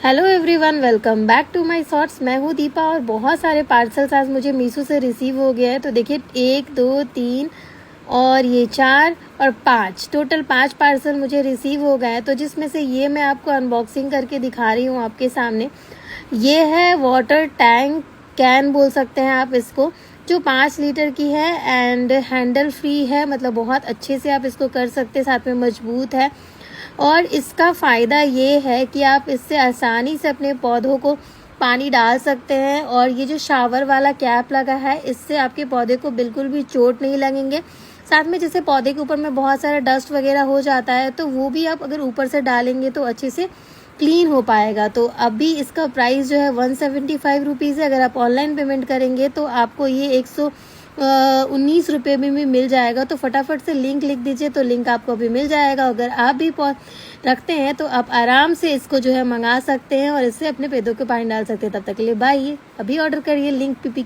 Hello everyone, welcome back to my shorts. मैं हूँ दीपा और बहुत सारे पार्सल्स आज मुझे मीशो से रिसीव हो गया है। तो देखिए 1 2 3 और ये 4 और 5, टोटल 5 पार्सल मुझे रिसीव हो गए हैं। तो जिसमें से ये मैं आपको अनबॉक्सिंग करके दिखा रही हूँ आपके सामने। ये है वाटर टैंक कैन बोल सकते हैं आप इसको, जो 5 लीटर की है एंड हैंडल फ्री है, मतलब बहुत अच्छे से आप इसको कर सकते हैं, साथ में मजबूत है। और इसका फ़ायदा ये है कि आप इससे आसानी से अपने पौधों को पानी डाल सकते हैं। और ये जो शावर वाला कैप लगा है, इससे आपके पौधे को बिल्कुल भी चोट नहीं लगेंगे। साथ में जैसे पौधे के ऊपर में बहुत सारा डस्ट वगैरह हो जाता है, तो वो भी आप अगर ऊपर से डालेंगे तो अच्छे से क्लीन हो पाएगा। तो अभी इसका प्राइस जो है 175 रुपीज़ है। अगर आप ऑनलाइन पेमेंट करेंगे तो आपको ये 119 रुपये में भी मिल जाएगा। तो फटाफट से लिंक लिख दीजिए, तो लिंक आपको अभी मिल जाएगा। अगर आप भी रखते हैं तो आप आराम से इसको जो है मंगा सकते हैं और इससे अपने पेड़ों को पानी डाल सकते हैं। तब तक के लिए बाय। अभी ऑर्डर करिए, लिंक पीपी